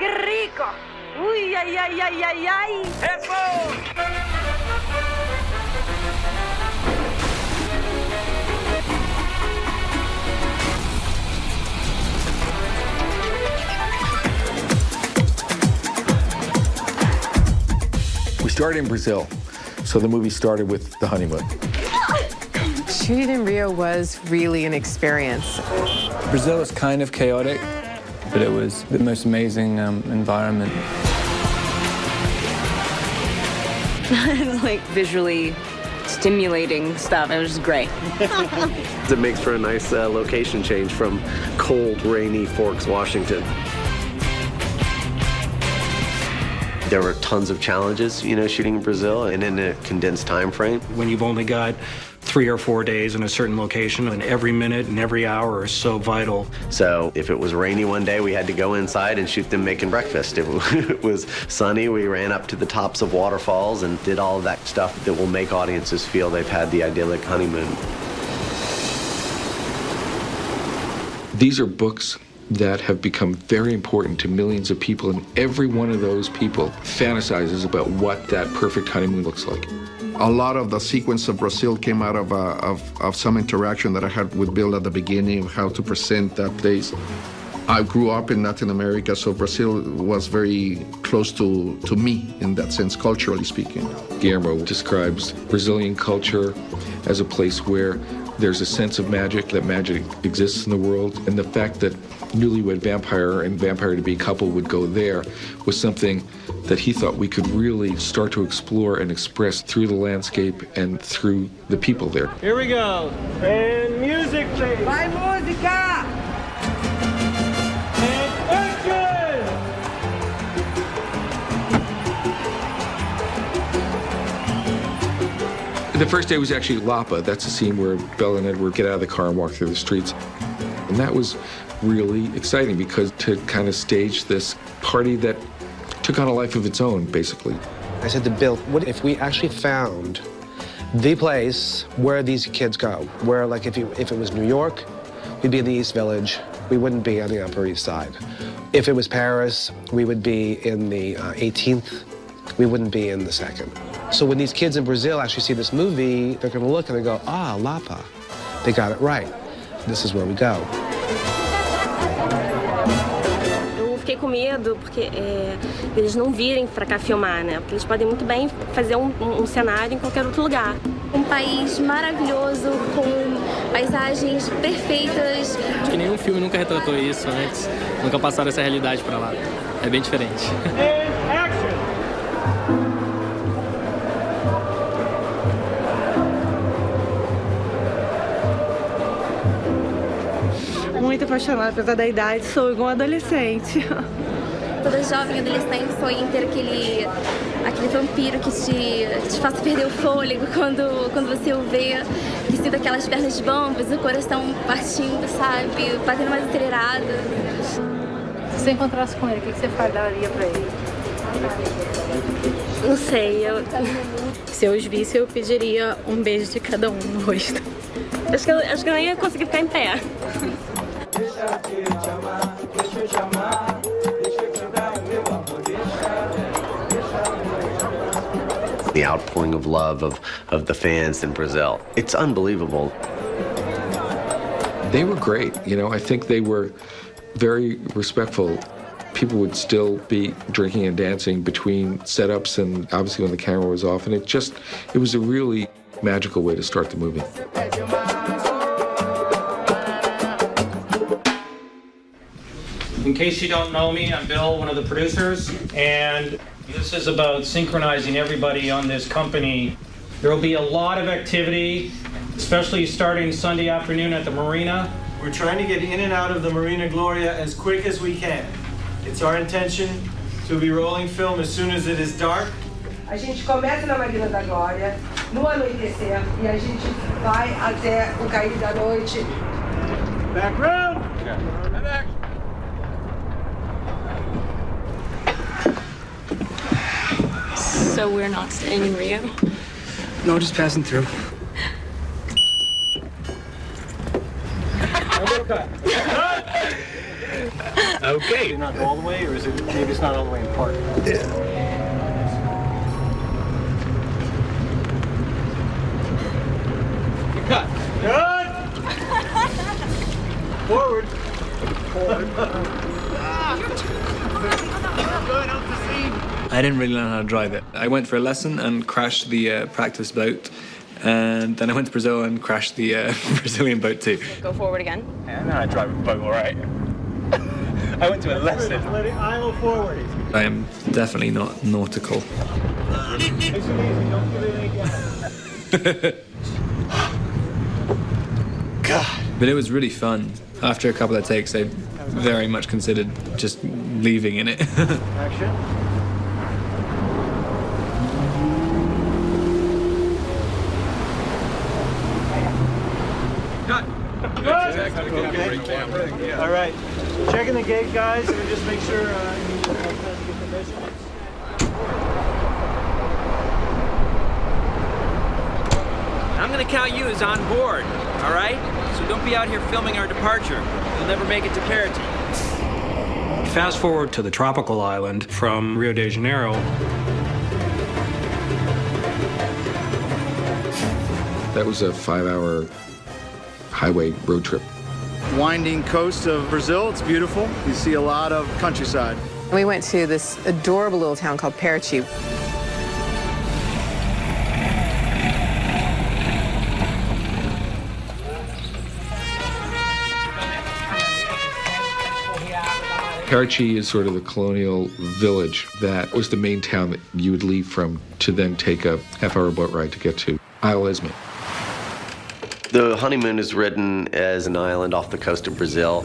qué rico! Uy, ay, ay, ay, ay, ay! We started in Brazil, so the movie started with the honeymoon. Shooting in Rio was really an experience. Brazil is kind of chaotic, but it was the most amazing environment. Like visually stimulating stuff. It was great. It makes for a nice location change from cold, rainy Forks, Washington. There were tons of challenges, you know, shooting in Brazil and in a condensed time frame. When you've only got 3 or 4 days in a certain location, and every minute and every hour is so vital. So if it was rainy one day, we had to go inside and shoot them making breakfast. If it was sunny, we ran up to the tops of waterfalls and did all of that stuff that will make audiences feel they've had the idyllic honeymoon. These are books that have become very important to millions of people, and every one of those people fantasizes about what that perfect honeymoon looks like. A lot of the sequence of Brazil came out of some interaction that I had with Bill at the beginning of how to present that place. I grew up in Latin America, so Brazil was very close to me in that sense, culturally speaking. Guillermo describes Brazilian culture as a place where there's a sense of magic, that magic exists in the world, and the fact that newlywed vampire and vampire-to-be couple would go there was something that he thought we could really start to explore and express through the landscape and through the people there. Here we go. And music, please. Vai, música! And action! The first day was actually Lapa. That's a scene where Bella and Edward get out of the car and walk through the streets. And that was really exciting because to kind of stage this party that took on a life of its own, basically. I said to Bill, what if we actually found the place where these kids go? Where, like, if it was New York, we'd be in the East Village. We wouldn't be on the Upper East Side. If it was Paris, we would be in the 18th. We wouldn't be in the 2nd. So when these kids in Brazil actually see this movie, they're going to look and they go, ah, Lapa. They got it right. This is where we go. Fiquei com medo porque eles não virem para cá filmar, né? Porque eles podem muito bem fazer um cenário em qualquer outro lugar. Um país maravilhoso, com paisagens perfeitas. Acho que nenhum filme nunca retratou isso antes, nunca passaram essa realidade para lá. É bem diferente. Muito apaixonada, apesar da idade, sou igual adolescente. Toda jovem adolescente sonha em ter aquele vampiro que te faça perder o fôlego quando você o vê, que sinta aquelas pernas bambas, o coração partindo, sabe, batendo mais acelerado. Se você encontrasse com ele, o que você falaria pra ele? Não sei, se eu os visse, eu pediria um beijo de cada um no rosto. Acho que eu nem ia conseguir ficar em pé. The outpouring of love of the fans in Brazil. It's unbelievable. They were great. You know, I think they were very respectful. People would still be drinking and dancing between setups and obviously when the camera was off. And it was a really magical way to start the movie. In case you don't know me, I'm Bill, one of the producers, and this is about synchronizing everybody on this company. There will be a lot of activity, especially starting Sunday afternoon at the marina. We're trying to get in and out of the Marina Gloria as quick as we can. It's our intention to be rolling film as soon as it is dark. A gente começa na Marina da Glória, no anoitecer, e a gente vai até o cair da noite. Background! Back. So we're not staying in Rio? No, just passing through. Okay. Is it not all the way, or is it maybe it's not all the way in part? Yeah. Cut. Good. Forward. I didn't really learn how to drive it. I went for a lesson and crashed the practice boat, and then I went to Brazil and crashed the Brazilian boat too. Go forward again. Yeah, I know how to drive a boat all right. I went to a lesson. Let it idle forward. I am definitely not nautical. Nice and easy. Don't give it any gas. God. But it was really fun. After a couple of takes, I very much considered just leaving in it. Action. Cut. Okay. All right. Checking the gate, guys. Let me just make sure you get the measurements. I'm gonna count you as on board, all right? So don't be out here filming our departure. You'll never make it to Paraty. Fast forward to the tropical island from Rio de Janeiro. That was a 5-hour highway road trip. Winding coast of Brazil, it's beautiful. You see a lot of countryside. We went to this adorable little town called Paraty. Paraty is sort of the colonial village that was the main town that you would leave from to then take a half-hour boat ride to get to Isle Esme. The Honeymoon is written as an island off the coast of Brazil.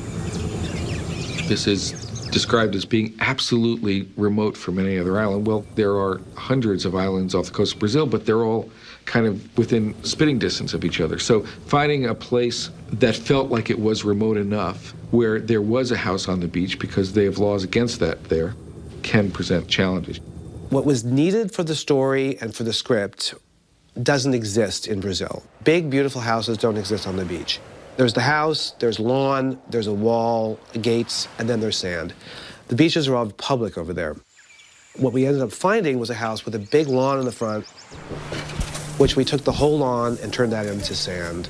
This is described as being absolutely remote from any other island. Well, there are hundreds of islands off the coast of Brazil, but they're all kind of within spitting distance of each other. So finding a place that felt like it was remote enough where there was a house on the beach, because they have laws against that there, can present challenges. What was needed for the story and for the script doesn't exist in Brazil. Big, beautiful houses don't exist on the beach. There's the house, there's lawn, there's a wall, gates, and then there's sand. The beaches are all public over there. What we ended up finding was a house with a big lawn in the front, which we took the whole lawn and turned that into sand.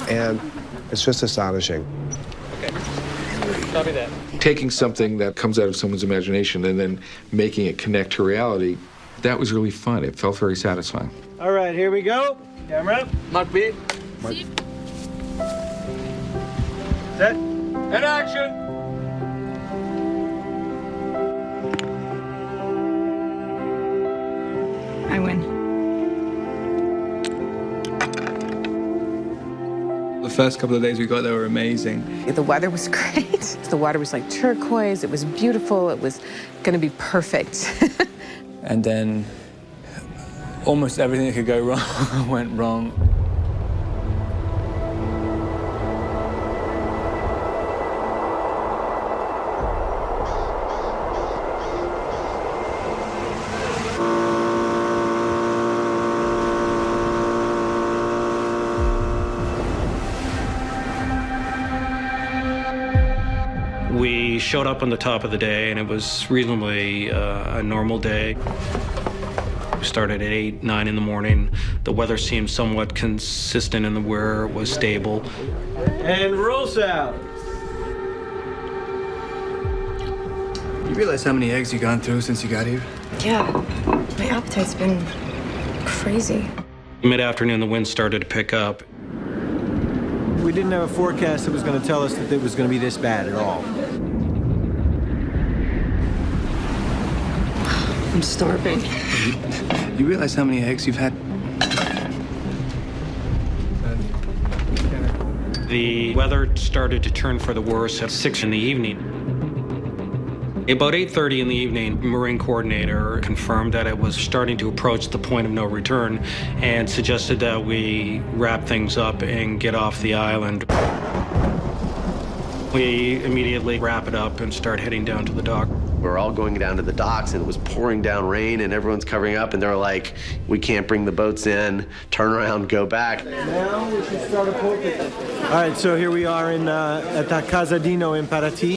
And it's just astonishing. Okay. Copy that. Taking something that comes out of someone's imagination and then making it connect to reality, that was really fun. It felt very satisfying. All right, here we go. Camera. Mark B. Set. And action. I win. The first couple of days we got there were amazing. The weather was great. The water was like turquoise. It was beautiful. It was going to be perfect. And then almost everything that could go wrong went wrong. We showed up on the top of the day, and it was reasonably a normal day. We started at 8, 9 in the morning. The weather seemed somewhat consistent in where it was stable. And roll sound. You realize how many eggs you've gone through since you got here? Yeah, my appetite's been crazy. Mid-afternoon, the wind started to pick up. We didn't have a forecast that was going to tell us that it was going to be this bad at all. I'm starving. You realize how many eggs you've had? The weather started to turn for the worse at 6 in the evening. About 8:30 in the evening, Marine coordinator confirmed that it was starting to approach the point of no return and suggested that we wrap things up and get off the island. We immediately wrap it up and start heading down to the dock. We're all going down to the docks, and it was pouring down rain, and everyone's covering up, and they're like, we can't bring the boats in, turn around, go back. Now we should start a pulpit. All right, so here we are in at the Casadino in Paraty.